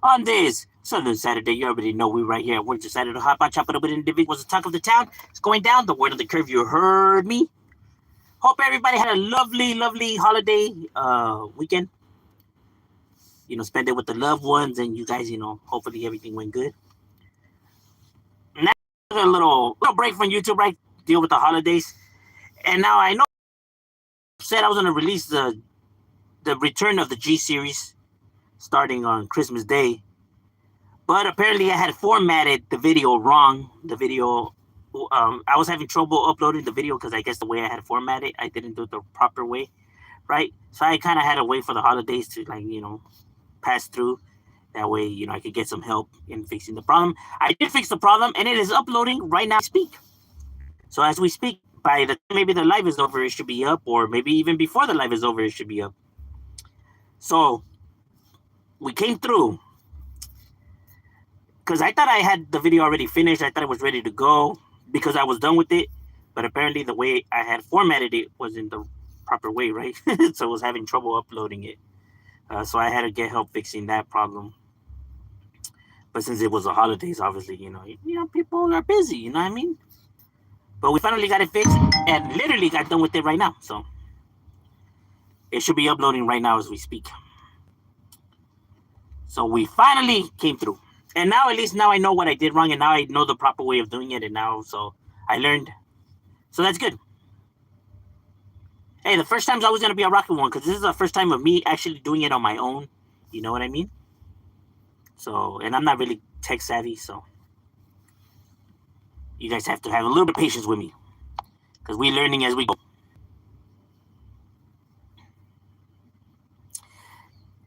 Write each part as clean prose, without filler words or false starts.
On this Southern Saturday, you already know we right here. We're just decided to hop on, chop it up with individuals. The talk of the town. It's going down. The word of the curve. You heard me. Hope everybody had a lovely, lovely holiday weekend. Spend it with the loved ones, and you guys, hopefully everything went good. Now a little break from YouTube, right? Deal with the holidays, and now I know I said I was gonna release the return of the G series starting on Christmas Day, but apparently I had formatted the video wrong. The video, I was having trouble uploading the video because I guess the way I had formatted, I didn't do it the proper way, right? So I kind of had to wait for the holidays to pass through. That way, I could get some help in fixing the problem. I did fix the problem, and it is uploading right now as we speak. So as we speak, by the time maybe the live is over, it should be up, or maybe even before the live is over, it should be up. So we came through because I thought I had the video already finished. I thought it was ready to go because I was done with it, but apparently the way I had formatted it wasn't the proper way, right? So I was having trouble uploading it. So I had to get help fixing that problem. But since it was the holidays, obviously, people are busy, you know what I mean? But we finally got it fixed and literally got done with it right now. So it should be uploading right now as we speak. So we finally came through. And now, at least now I know what I did wrong, and now I know the proper way of doing it, and now, so I learned. So that's good. Hey, the first time's always going to be a rocky one, because this is the first time of me actually doing it on my own. You know what I mean? So, and I'm not really tech savvy, so you guys have to have a little bit of patience with me, because we're learning as we go.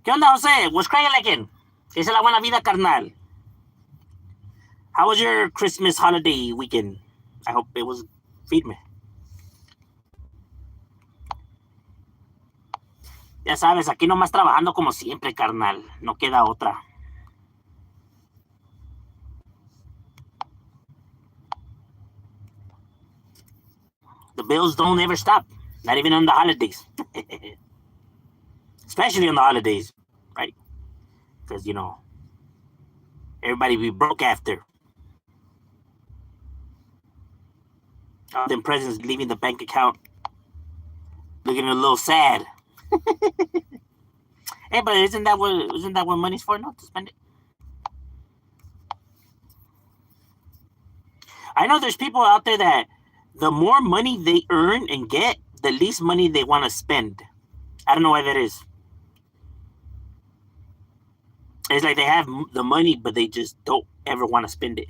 ¿Qué onda, Jose? What's cracking like? ¿Qué es la buena vida, carnal? How was your Christmas holiday weekend? I hope it was firme. Ya sabes, aquí nomás trabajando como siempre, carnal. No queda otra. The bills don't ever stop. Not even on the holidays. Especially on the holidays, right? Because, everybody be broke after. All them presents leaving the bank account. Looking a little sad. Hey, but isn't that what money's for? No, to spend it. I know there's people out there that the more money they earn and get, the least money they want to spend. I don't know why that is. It's like they have the money, but they just don't ever want to spend it.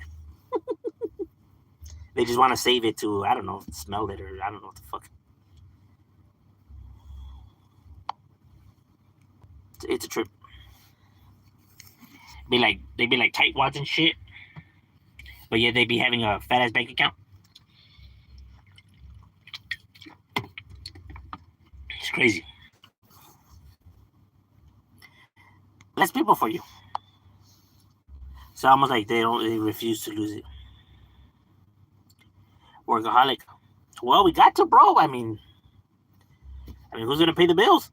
They just want to save it to, I don't know, smell it, or I don't know what the fuck. It's a trip. They be like tightwads and shit, but yeah, they be having a fat ass bank account. It's crazy. Less people for you. It's almost like they refuse to lose it. Workaholic. Well, we got to, bro. I mean, who's gonna pay the bills?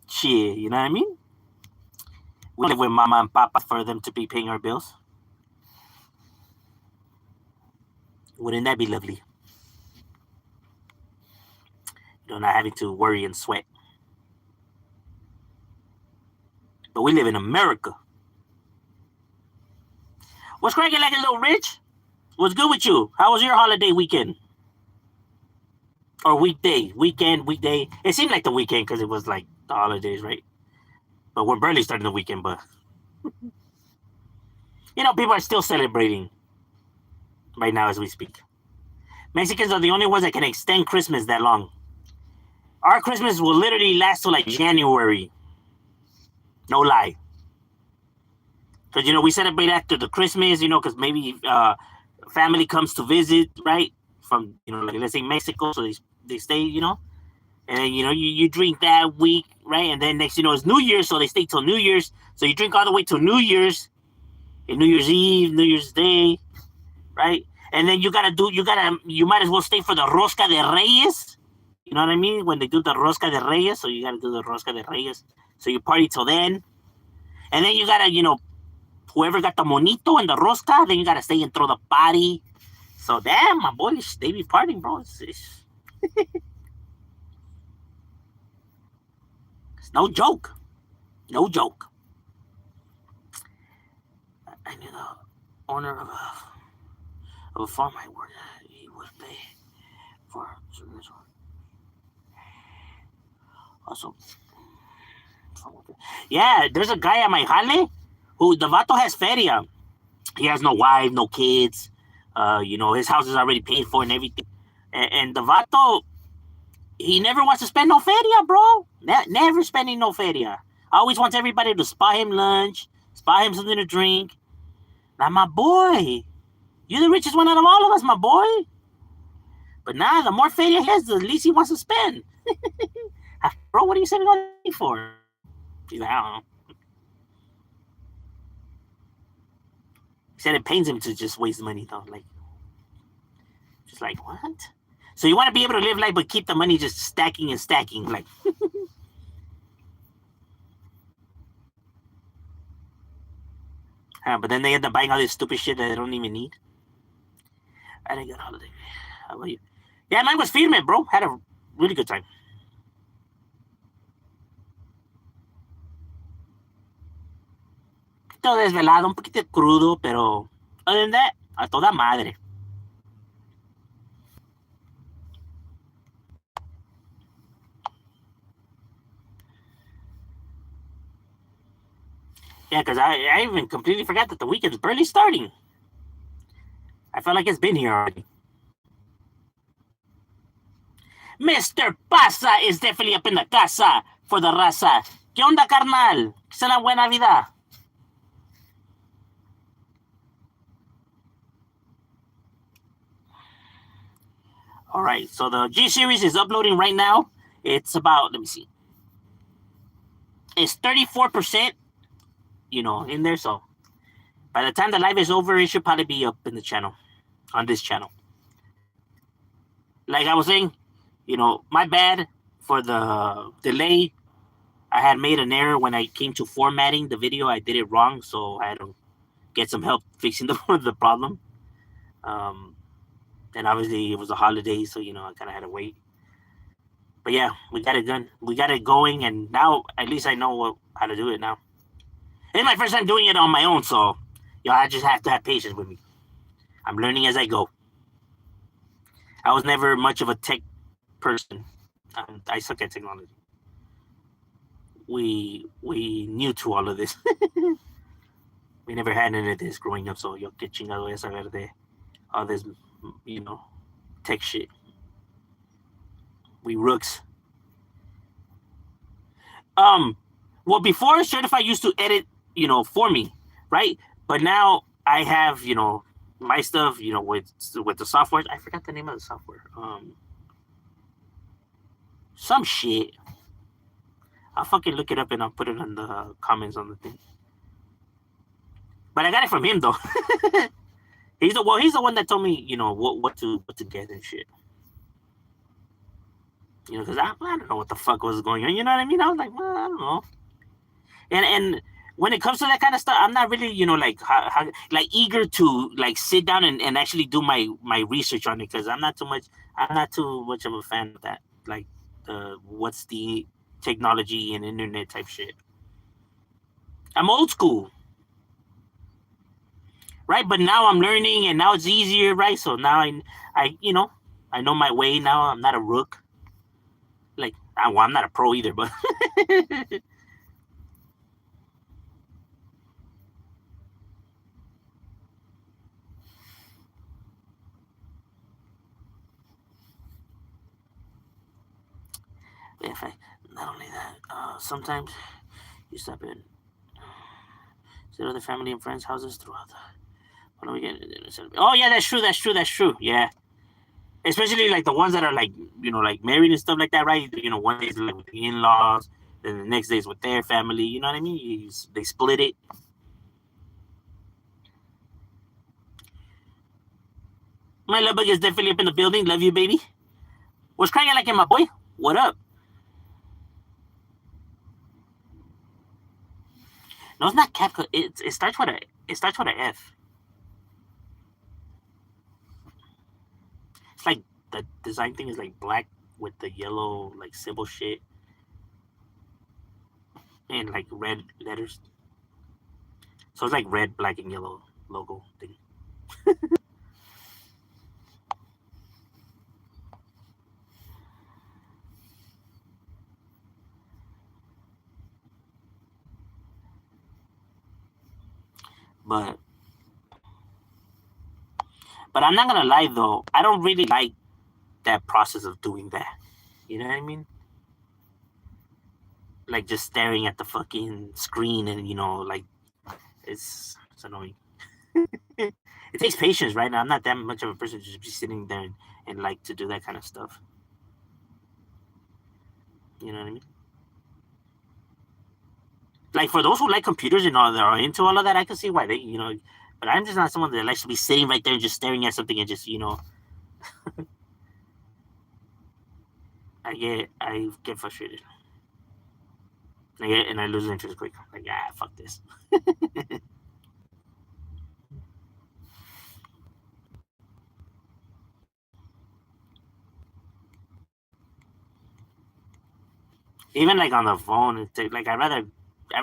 Shit, you know what I mean? We live with mama and papa for them to be paying our bills. Wouldn't that be lovely? Not having to worry and sweat. But we live in America. What's cracking like a little rich? What's good with you? How was your holiday weekend? Or weekday? Weekend, weekday? It seemed like the weekend because it was like the holidays, right? But we're barely starting the weekend, but people are still celebrating right now as we speak. Mexicans are the only ones that can extend Christmas that long. Our Christmas will literally last till like January. No lie. Because, we celebrate after the Christmas, because maybe family comes to visit, right? From, like, let's say Mexico, so they stay, and then, you drink that week, right? And then next, it's New Year's, so they stay till New Year's. So you drink all the way till New Year's, and New Year's Eve, New Year's Day, right? And then you might as well stay for the Rosca de Reyes. You know what I mean? When they do the Rosca de Reyes, so you got to do the Rosca de Reyes. So you party till then. And then you gotta, whoever got the monito and the rosca, then you gotta stay and throw the party. So damn, my boys, they be partying, bro. It's no joke. No joke. I knew the owner of a farm I worked at. He would pay for also. Yeah, there's a guy at my jale who the vato has feria. He has no wife, no kids. His house is already paid for and everything. And the vato, he never wants to spend no feria, bro. Never spending no feria. Always wants everybody to spot him lunch, spot him something to drink. Now, my boy, you're the richest one out of all of us, my boy. But nah, the more feria he has, the least he wants to spend. Bro, what are you saving all that money for? He's like, I don't know. He said it pains him to just waste money, though. Just like, what? So you want to be able to live life, but keep the money just stacking and stacking, like. But then they end up buying all this stupid shit that they don't even need. I didn't get a holiday. How about you? Yeah, mine was firme, bro. Had a really good time. Un poquito desvelado, un poquito crudo, pero other than that, a toda madre. Yeah, because I even completely forgot that the weekend's barely starting. I feel like it's been here already. Mr. Pasa is definitely up in the casa for the raza. ¿Qué onda, carnal? Que sea una buena vida. All right, so the G series is uploading right now. It's about, let me see. It's 34%, in there. So by the time the live is over, it should probably be up in the channel, on this channel. Like I was saying, my bad for the delay. I had made an error when I came to formatting the video. I did it wrong, so I had to get some help fixing the problem. And obviously it was a holiday, so I kind of had to wait. But yeah, we got it done. We got it going, and now at least I know how to do it now. It's my first time doing it on my own, so I just have to have patience with me. I'm learning as I go. I was never much of a tech person. I suck at technology. We new to all of this. We never had any of this growing up, so yo que chingado es saber de all this, tech shit. We rooks. Well, before Certified used to edit, for me, right? But now I have, my stuff, with the software. I forgot the name of the software. Some shit. I'll fucking look it up and I'll put it in the comments on the thing. But I got it from him though. He's the one that told me, what to get and shit. Because I don't know what the fuck was going on. You know what I mean? I was like, well, I don't know. And when it comes to that kind of stuff, I'm not really, eager to sit down and actually do my research on it, because I'm not too much of a fan of that. Like what's the technology and internet type shit. I'm old school. Right? But now I'm learning and now it's easier, right? So now I know my way now. I'm not a rook. I'm not a pro either, but not only that, sometimes you stop in to other family and friends' houses throughout the. When we get, oh yeah, that's true. Yeah. Especially the ones that are married and stuff like that, right? One day's with the in-laws, then the next day's with their family. You know what I mean? They split it. My love bug is definitely up in the building. Love you, baby. What's crying like in my boy? What up? No, it's not Capcom. It starts with a F. It's like the design thing is like black with the yellow like symbol shit and like red letters. So it's like red, black, and yellow logo thing. But I'm not gonna lie though, I don't really like that process of doing that. You know what I mean? Like just staring at the fucking screen and like it's annoying. It takes patience, right? Now I'm not that much of a person to just be sitting there and like to do that kind of stuff. You know what I mean? Like for those who like computers and all that are into all of that, I can see why they, but I'm just not someone that likes to be sitting right there and just staring at something and just, I get frustrated. And I lose interest quick. Like, fuck this. Even like on the phone, like I'd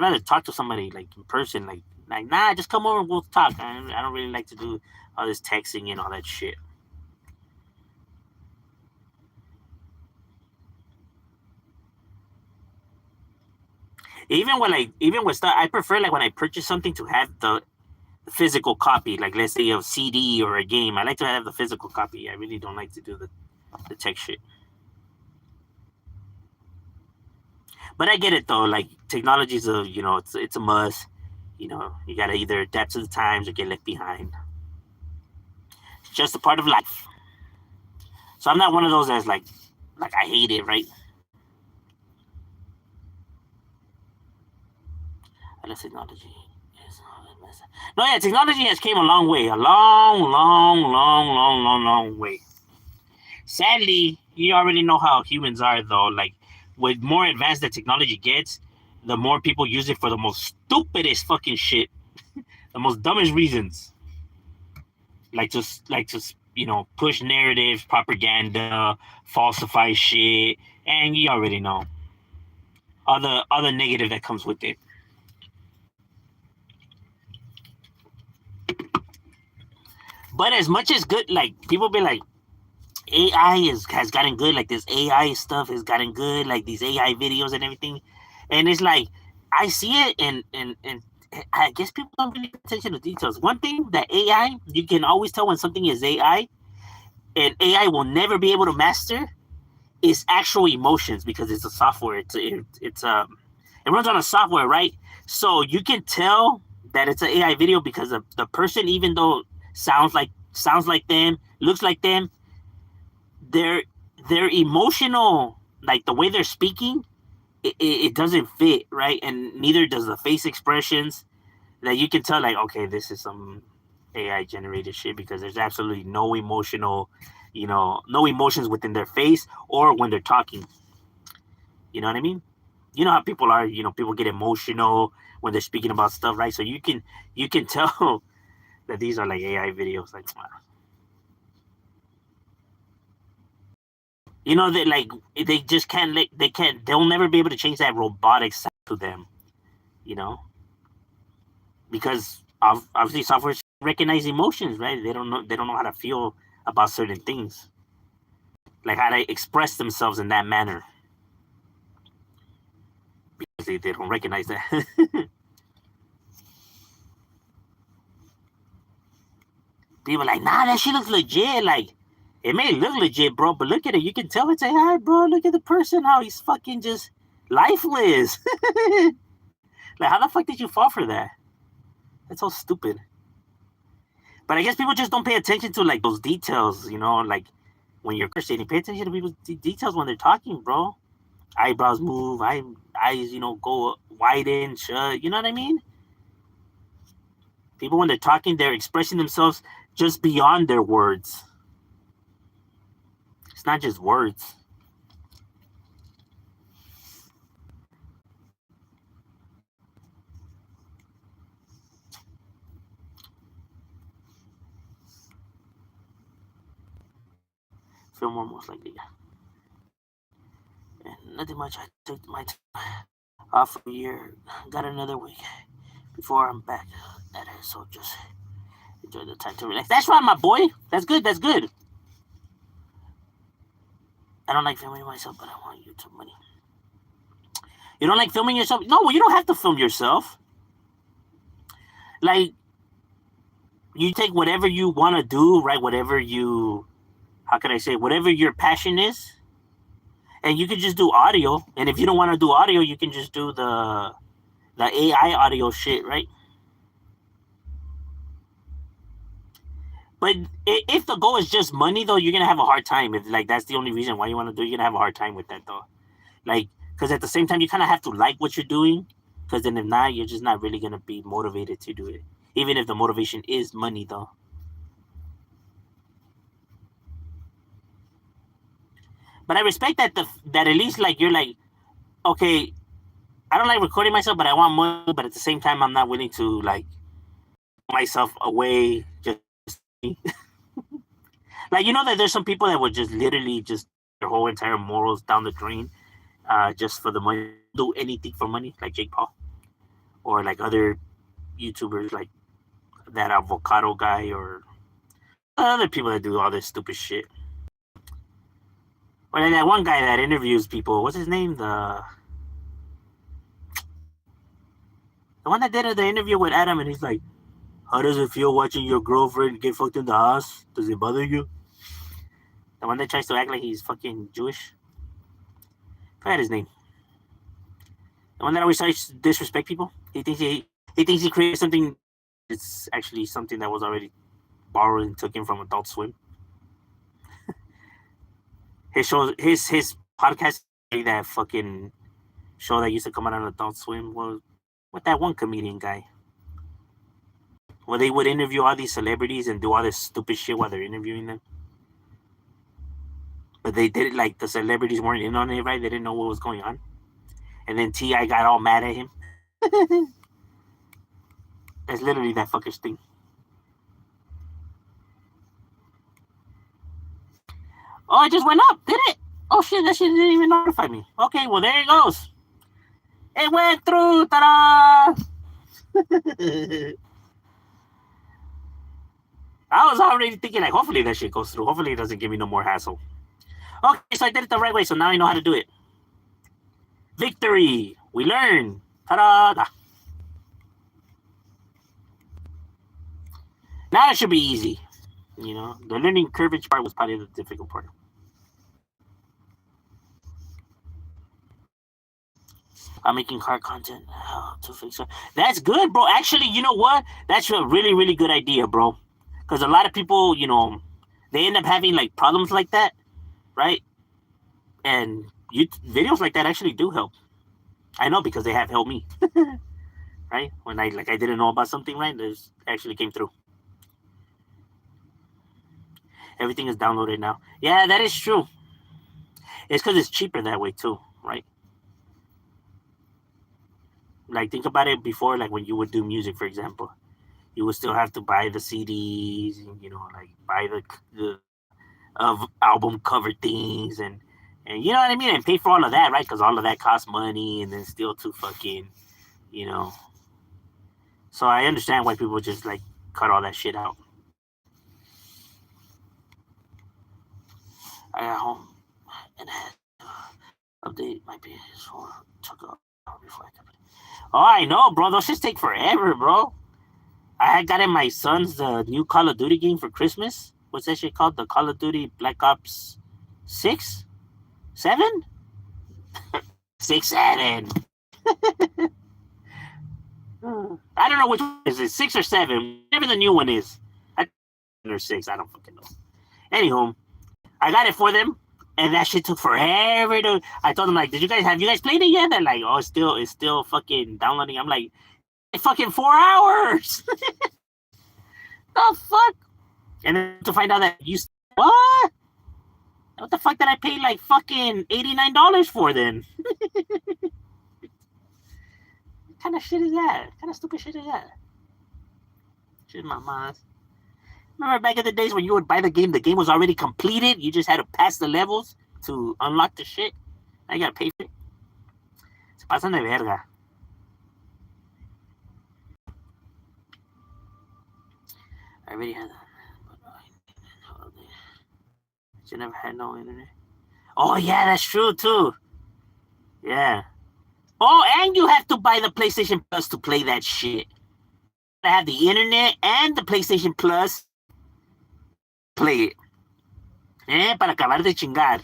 rather talk to somebody like in person, like nah, just come over and we'll talk. I don't really like to do all this texting and all that shit. Even with stuff, I prefer like when I purchase something to have the physical copy. Like let's say a CD or a game, I like to have the physical copy. I really don't like to do the tech shit. But I get it though. Like technology is it's a must. You gotta either adapt to the times or get left behind. It's just a part of life. So I'm not one of those that's like I hate it, right? Unless technology is no, yeah, technology has came a long way, a long, long, long, long, long, long way. Sadly, you already know how humans are, though. Like, with more advanced that technology gets, the more people use it for the most stupidest fucking shit, the most dumbest reasons. Like just push narratives, propaganda, falsify shit, and you already know other negative that comes with it. But as much as good, like people be like, has gotten good, like this AI stuff has gotten good, like these AI videos and everything, and it's like I see it and I guess people don't really pay attention to details. One thing that AI, you can always tell when something is AI, and AI will never be able to master is actual emotions because it's a software. It runs on a software, right? So you can tell that it's an AI video because the person, even though sounds like them, looks like them, their emotional, like the way they're speaking, it doesn't fit, right? And neither does the face expressions. That you can tell, like, okay, this is some AI generated shit because there's absolutely no no emotions within their face or when they're talking. You know what I mean? You know how people are. People get emotional when they're speaking about stuff, right? So you can tell that these are like AI videos, like they like they just can't they'll never be able to change that robotic side to them, you know because obviously software recognize emotions, right? They don't know how to feel about certain things, like how to express themselves in that manner, because they don't recognize that. People are like, nah, that shit looks legit. Like, it may look legit, bro, but look at it. You can tell it's AI, bro. Look at the person, how he's fucking just lifeless. Like, how the fuck did you fall for that? That's so stupid. But I guess people just don't pay attention to like those details, like when you're conversating, pay attention to people's details when they're talking, bro. Eyebrows move, eyes, go widen, shut. You know what I mean? People when they're talking, they're expressing themselves just beyond their words. It's not just words. Film more most likely, yeah. And nothing much. I took my time off for a year. Got another week before I'm back at it. So just enjoy the time to relax. That's right, my boy. That's good. That's good. I don't like filming myself, but I want YouTube money. You don't like filming yourself? No, well, you don't have to film yourself. Like, you take whatever you want to do, right? Whatever you, how can I say, whatever your passion is, and you can just do audio. And if you don't want to do audio, you can just do the AI audio shit, right? But if the goal is just money, though, you're gonna have a hard time. If like that's the only reason why you want to do, you're gonna have a hard time with that, though. Like, because at the same time, you kind of have to like what you're doing. Because then if not, you're just not really gonna be motivated to do it. Even if the motivation is money, though. But I respect that that at least like you're like, okay, I don't like recording myself, but I want money. But at the same time, I'm not willing to like myself away just like that there's some people that would just literally just their whole entire morals down the drain just for the money, do anything for money, like Jake Paul or like other YouTubers like that avocado guy or other people that do all this stupid shit. Or like that one guy that interviews people, what's his name? The one that did the interview with Adam, and he's like, how does it feel watching your girlfriend get fucked in the ass? Does it bother you? The one that tries to act like he's fucking Jewish. I forgot his name. The one that always tries to disrespect people. He thinks he created something. It's actually something that was already borrowed and taken from Adult Swim. His show, his podcast, that fucking show that used to come out on Adult Swim was with that one comedian guy. Where they would interview all these celebrities and do all this stupid shit while they're interviewing them. But they did it like the celebrities weren't in on it, right? They didn't know what was going on. And then T.I. got all mad at him. That's literally that fucker's thing. Oh, it just went up, did it? Oh shit, that shit didn't even notify me. Okay, well there it goes. It went through, ta-da! I was already thinking like, hopefully that shit goes through. Hopefully it doesn't give me no more hassle. Okay, so I did it the right way, so now I know how to do it. Victory! We learn! Ta-da! Now it should be easy. The learning curvage part was probably the difficult part. I'm making car content. How to fix it. That's good, bro. Actually, you know what? That's a really, really good idea, bro. Because a lot of people, they end up having like problems like that, right? And videos like that actually do help. I know because they have helped me, right? When I didn't know about something, right? This actually came through. Everything is downloaded now. Yeah, that is true. It's because it's cheaper that way too, right? Like think about it before, like when you would do music, for example, you would still have to buy the CDs, and like buy the album cover things, and you know what I mean, and pay for all of that, right? Because all of that costs money, and then still to fucking, So I understand why people just like cut all that shit out. I got home and had to update my PS4. Took a hour before I could. Oh, I know, bro. Those shits take forever, bro. I had gotten my son's new Call of Duty game for Christmas. What's that shit called? The Call of Duty Black Ops 6? 7? 6, 7. I don't know which one is it, 6 or 7. Whatever the new one is. Or 6, I don't fucking know. Anywho, I got it for them, and that shit took forever to. I told them like, have you guys played it yet? They're like, oh, it's still fucking downloading. I'm like, fucking 4 hours. The fuck? And then to find out that what the fuck did I pay like fucking $89 for then? What kind of shit is that? What kind of stupid shit is that? Shit, my mind. Remember back in the days when you would buy the game was already completed. You just had to pass the levels to unlock the shit. Now you gotta pay for it. Se pasan de verga. I already had that. She never had no internet. Oh yeah, that's true too. Yeah. Oh, and you have to buy the PlayStation Plus to play that shit. To have the internet and the PlayStation Plus. Play it. Para acabar de chingar.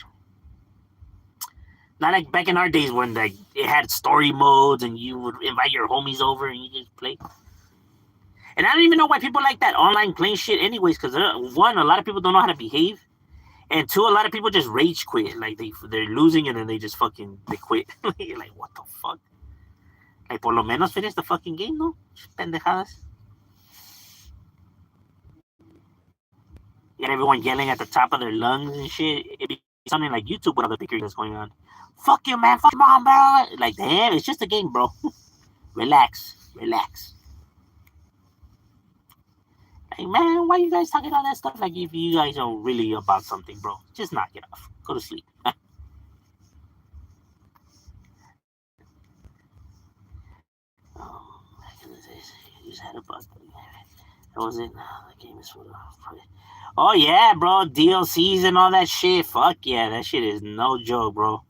Not like back in our days when like it had story modes and you would invite your homies over and you just play. And I don't even know why people like that online playing shit anyways, because one, a lot of people don't know how to behave. And two, a lot of people just rage quit. Like they're losing and then they just fucking they quit. You're like, what the fuck? Like por lo menos finish the fucking game, no? Pendejadas. You got everyone yelling at the top of their lungs and shit. It'd be something like YouTube with all the bickering that's going on. Fuck you, man. Fuck your mom, bro. Like, damn, it's just a game, bro. Relax. Relax. Like, man, why you guys talking all that stuff? Like, if you guys are really about something, bro, just knock it off. Go to sleep. Oh, back in the days, you just had a bug. That was it. The game is for the. Oh yeah, bro, DLCs and all that shit. Fuck yeah, that shit is no joke, bro.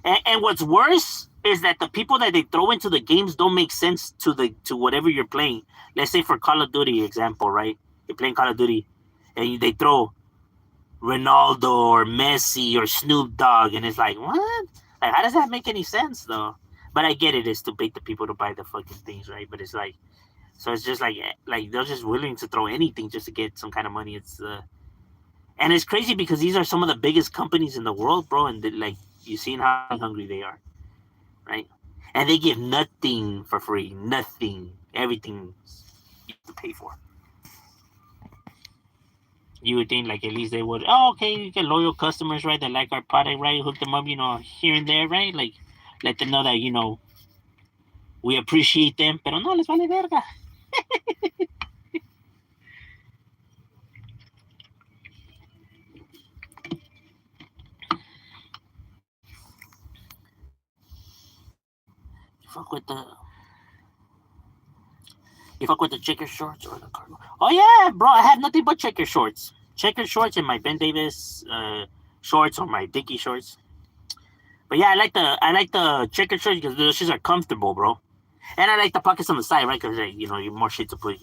And what's worse is that the people that they throw into the games don't make sense to whatever you're playing. Let's say for Call of Duty example, right? You're playing Call of Duty, and they throw Ronaldo or Messi or Snoop Dogg, and it's like, what? Like, how does that make any sense though? But I get it is to bait the people to buy the fucking things, right? But it's like, so it's just like they're just willing to throw anything just to get some kind of money. It's and it's crazy because these are some of the biggest companies in the world, bro, and like you've seen how hungry they are, right? And they give nothing for free, nothing, everything you have to pay for. You would think like at least they would. Oh, okay, you get loyal customers, right? That like our product, right? Hook them up, here and there, right? Like let them know that we appreciate them. Pero no les vale verga. Fuck with the You fuck with the checker shorts or the cargo? Oh yeah, bro, I have nothing but checker shorts. Checker shorts and my Ben Davis shorts or my Dickie shorts. But yeah, I like the checker shorts because those shits are comfortable, bro. And I like the pockets on the side, right? Because you're more shit to put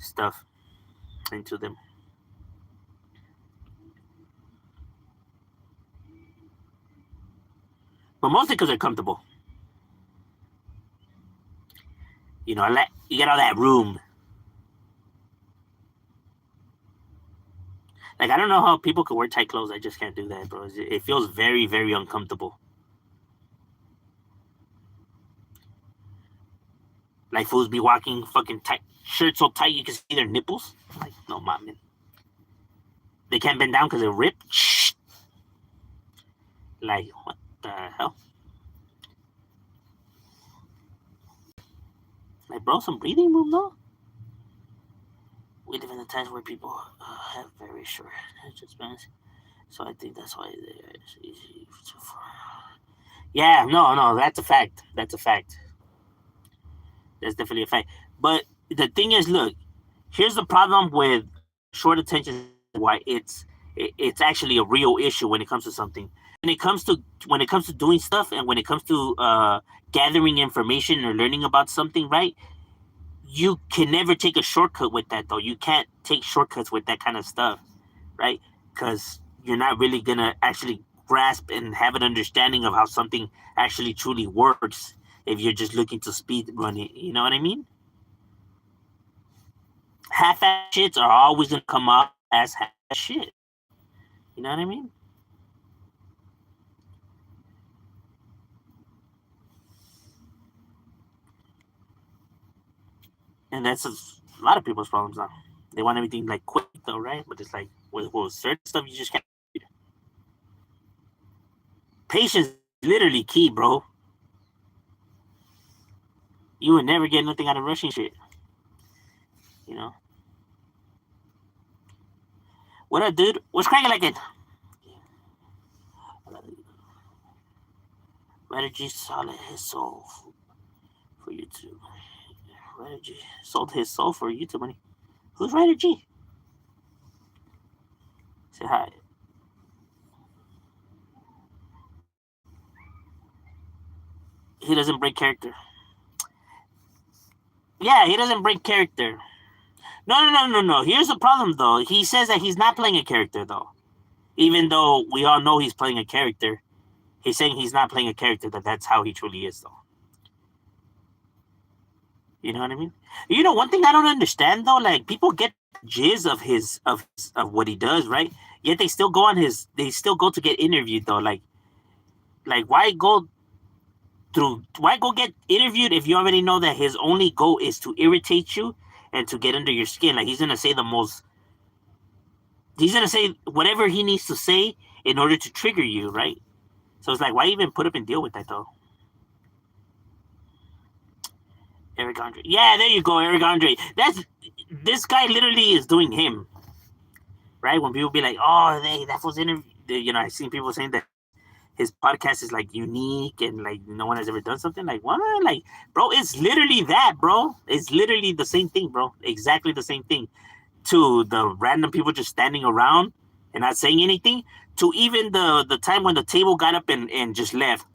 stuff into them. But mostly because they're comfortable. You get all that room. Like, I don't know how people could wear tight clothes. I just can't do that, bro. It feels very, very uncomfortable. Like, fools be walking fucking tight, shirts so tight you can see their nipples. Like, no, man. They can't bend down because they're ripped. Shh. Like, what the hell? Like, bro, some breathing room, though? We live in a time where people have very short attention spans. So I think that's why they're easy to find. Yeah, no, that's a fact. That's a fact. That's definitely a fact. But the thing is, look, here's the problem with short attention. Why it's actually a real issue when it comes to something. When it comes to doing stuff and when it comes to gathering information or learning about something, right? You can never take a shortcut with that, though. You can't take shortcuts with that kind of stuff, right? Because you're not really gonna actually grasp and have an understanding of how something actually truly works if you're just looking to speed run it. You know what I mean? Half-ass shits are always gonna come out as half-ass shit. You know what I mean? And that's a lot of people's problems now. They want everything like quick, though, right? But it's like with certain stuff you just can't. Patience is literally key, bro. You would never get nothing out of rushing shit. You know? What up, dude? What's cracking like it? Ryder G sold his soul for YouTube. Ryder G sold his soul for YouTube money. Who's Ryder G? Say hi. He doesn't break character. Yeah, he doesn't break character. No. Here's the problem, though. He says that he's not playing a character, though. Even though we all know he's playing a character, he's saying he's not playing a character, that's how he truly is, though. You know what I mean? You know, one thing I don't understand, though, like, people get jizz of what he does, right? Yet they still go to get interviewed, though. Like why go get interviewed if you already know that his only goal is to irritate you and to get under your skin? Like, he's gonna say whatever he needs to say in order to trigger you, right? So it's like, why even put up and deal with that, though? Eric Andre. Yeah, there you go, Eric Andre. This guy literally is doing him, right? When people be like, oh, that was interview. You know, I've seen people saying that his podcast is like unique and like no one has ever done something like what? Like, bro, it's literally that, bro. It's literally the same thing, bro. Exactly the same thing. To the random people just standing around and not saying anything, to even the time when the table got up and just left,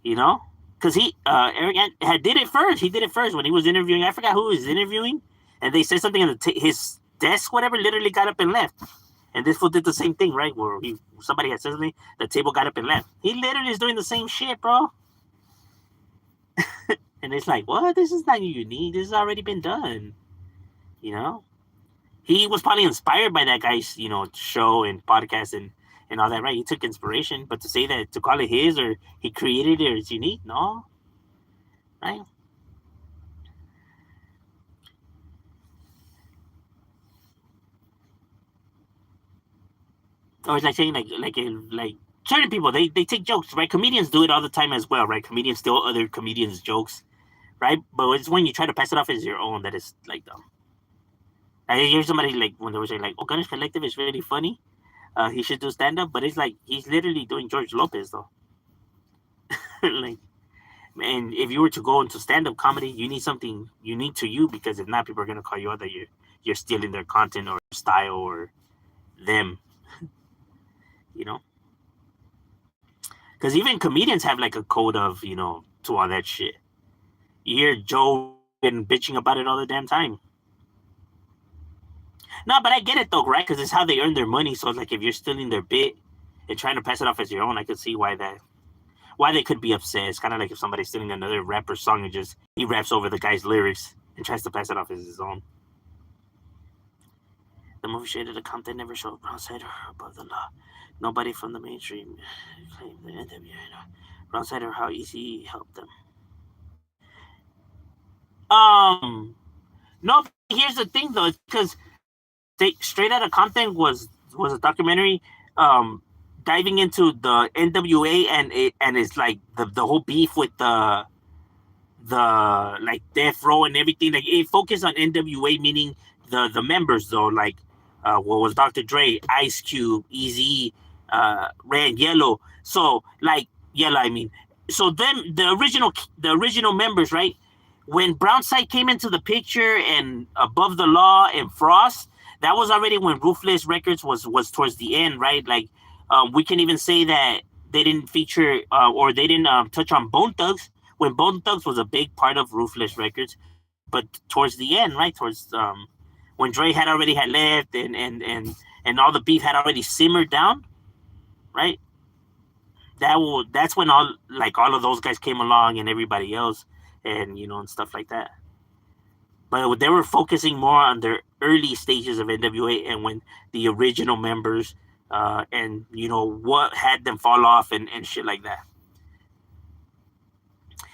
you know? Because Eric did it first. He did it first when he was interviewing. I forgot who he was interviewing, and they said something on his desk, whatever. Literally got up and left. And this fool did the same thing, right? Where somebody had said something, the table got up and left. He literally is doing the same shit, bro. And it's like, what? This is not unique. This has already been done. You know? He was probably inspired by that guy's, you know, show and podcast and all that, right? He took inspiration, but to say that, to call it his or he created it or it's unique, no. Right? Or it's like saying like certain people, they take jokes, right? Comedians do it all the time as well, right? Comedians steal other comedians' jokes, right? But it's when you try to pass it off as your own that is like dumb. I hear somebody like when they were saying like, "Oh, Ganesh Collective is really funny. He should do stand up," but it's like he's literally doing George Lopez though. Like, and if you were to go into stand up comedy, you need something unique to you, because if not, people are gonna call you out that you're stealing their content or style or them. You know, because even comedians have like a code of, you know, to all that shit. You hear Joe and bitching about it all the damn time. No, but I get it though, right? Because it's how they earn their money. So it's like if you're stealing their bit and trying to pass it off as your own, I could see why they could be upset. It's kind of like if somebody's stealing another rapper's song and just he raps over the guy's lyrics and tries to pass it off as his own. The movie shaded the content never showed Brownsider above the law. Nobody from the mainstream claimed the NWA. Brownsider, how easy helped them. No. Here's the thing though, because Straight Outta Compton was a documentary diving into the NWA and it's like the whole beef with the like Death Row and everything. Like, it focused on NWA, meaning the members though, like what was Dr. Dre, Ice Cube, Eazy, Red, Yellow. So like Yellow, I mean. So then the original members, right? When Brownside came into the picture and Above the Law and Frost, that was already when Ruthless Records was towards the end, right? Like, we can even say that they didn't feature or they didn't touch on Bone Thugs, when Bone Thugs was a big part of Ruthless Records, but towards the end, right? Towards when Dre had left and all the beef had already simmered down, right? That's when all of those guys came along and everybody else, and you know, and stuff like that. But they were focusing more on their early stages of NWA and when the original members and you know what had them fall off and shit like that.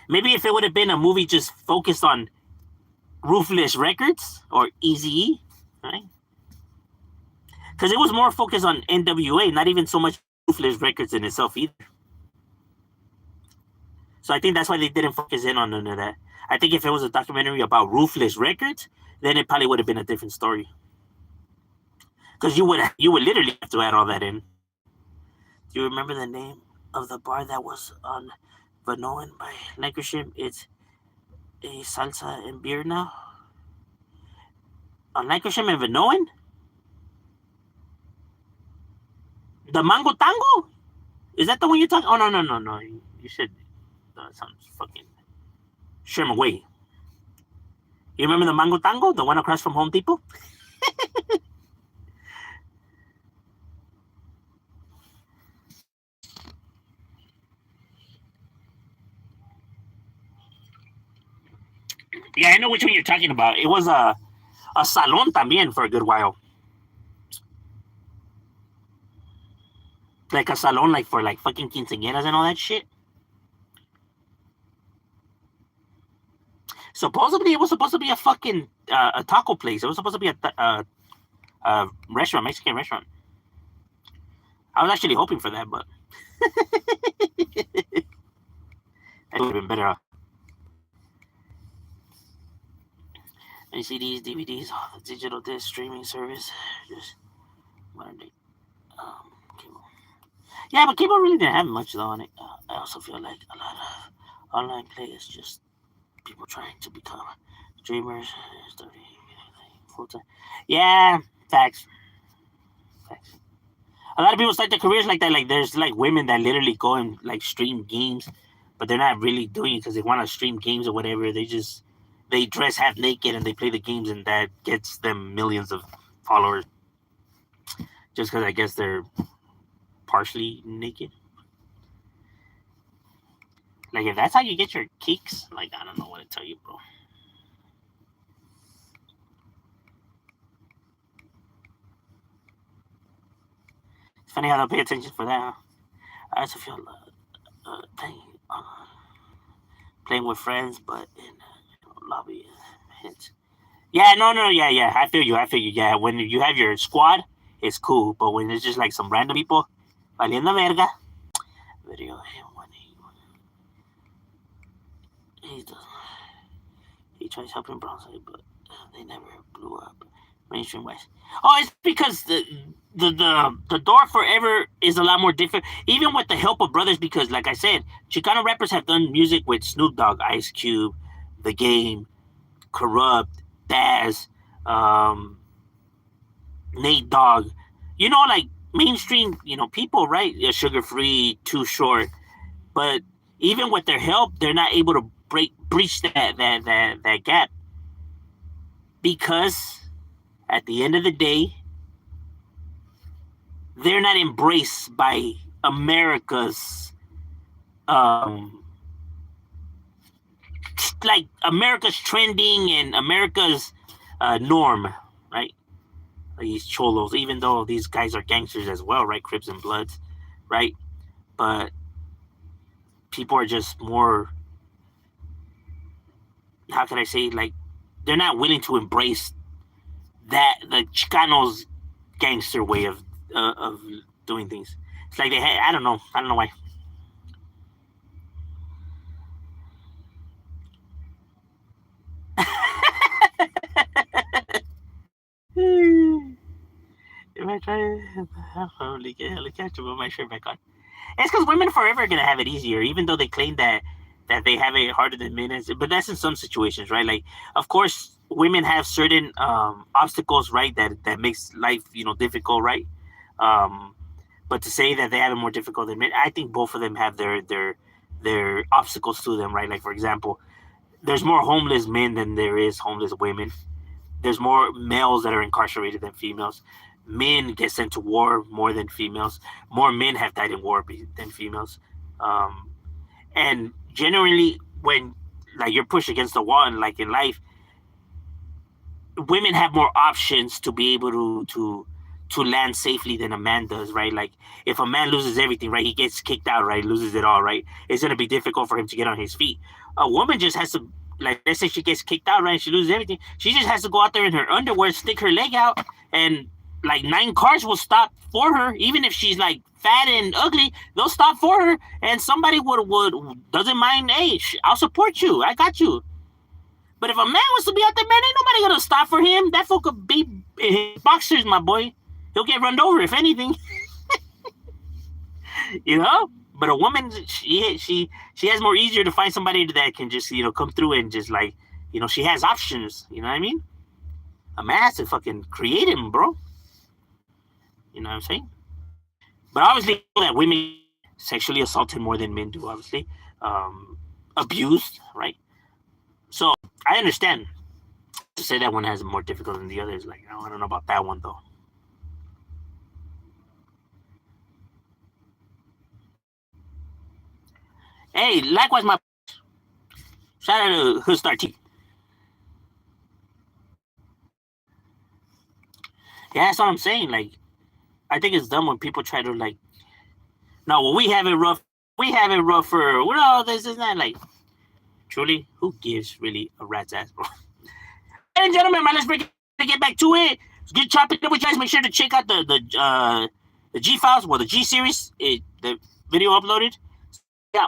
Maybe if it would have been a movie just focused on Ruthless Records or Eazy-E, right? Because it was more focused on NWA, not even so much Ruthless Records in itself either. So I think that's why they didn't focus in on none of that. I think if it was a documentary about Ruthless Records, then it probably would have been a different story. Because you would literally have to add all that in. Do you remember the name of the bar that was on Vanoan by Lancashire? It's a salsa and beer now. On Lancashire and Vanoan? The Mango Tango? Is that the one you're talking? Oh, no. You said sounds fucking Sherman Way. You remember the Mango Tango? The one across from Home Depot? Yeah, I know which one you're talking about. It was a salon también for a good while. Like a salon, like for like fucking quinceañeras and all that shit. Supposedly, it was supposed to be a fucking a taco place. It was supposed to be a restaurant, Mexican restaurant. I was actually hoping for that, but it would have been better. And CDs, DVDs, the digital disc streaming service, just modern day cable. Yeah, but cable really didn't have much though on it. I also feel like a lot of online play is just people trying to become streamers, full time. Yeah, facts. A lot of people start their careers like that. Like there's like women that literally go and like stream games, but they're not really doing it because they want to stream games or whatever. They dress half naked and they play the games, and that gets them millions of followers. Just because I guess they're partially naked. Like if that's how you get your kicks, like I don't know what to tell you, bro. It's funny how they'll pay attention for that. Huh? I also feel playing with friends, but in lobby hits. Yeah, no, yeah. I feel you. Yeah, when you have your squad, it's cool, but when it's just like some random people, valiendo verga. Video he tries helping Bronze, but they never blew up mainstream wise. Oh, it's because the door forever is a lot more different, even with the help of brothers. Because, like I said, Chicano rappers have done music with Snoop Dogg, Ice Cube, The Game, Corrupt, Daz, Nate Dogg. You know, like mainstream, people, right? Sugar Free, Too Short, but even with their help, they're not able to breach that gap because at the end of the day, they're not embraced by America's like America's trending and America's norm, right? These cholos, even though these guys are gangsters as well, right? Crips and Bloods, right? But people are just more, how can I say, like they're not willing to embrace that the Chicanos gangster way of doing things. It's like I don't know why. If I try, I'll probably get helicopter with my shirt back on. It's because women forever are gonna have it easier, even though they claim that they have it harder than men. But that's in some situations, right? Like, of course, women have certain obstacles, right? That makes life, difficult, right? But to say that they have it more difficult than men, I think both of them have their obstacles to them, right? Like, for example, there's more homeless men than there is homeless women. There's more males that are incarcerated than females. Men get sent to war more than females. More men have died in war than females. And generally, when like you're pushed against the wall, and like in life, women have more options to be able to land safely than a man does, right? Like if a man loses everything, right, he gets kicked out, right, loses it all, right, it's gonna be difficult for him to get on his feet. A woman just has to, like, let's say she gets kicked out, right, she loses everything, she just has to go out there in her underwear, stick her leg out, and like 9 cars will stop for her. Even if she's like fat and ugly, they'll stop for her, and somebody would doesn't mind. Hey, I'll support you, I got you. But if a man wants to be out there, man, ain't nobody gonna stop for him. That fool could be boxers, my boy. he'll get run over if anything. You know. But a woman, she has more easier to find somebody that can just come through and just like she has options. You know what I mean? A man has to fucking create him, bro. You know what I'm saying? But obviously, that women sexually assaulted more than men do. Obviously, abused, right? So I understand. To say that one has it more difficult than the others, like I don't know about that one though. Hey, likewise, my shout out to Hoodstar T. Yeah, that's what I'm saying. Like, I think it's dumb when people try to like, no, well, we have it rough. We have it rougher. Well, this is not like, truly, who gives really a rat's ass, bro? Ladies and gentlemen, man, let's get back to it. Let's get chopping up with you guys. Make sure to check out the G files, well, the G series, the video uploaded. Yeah.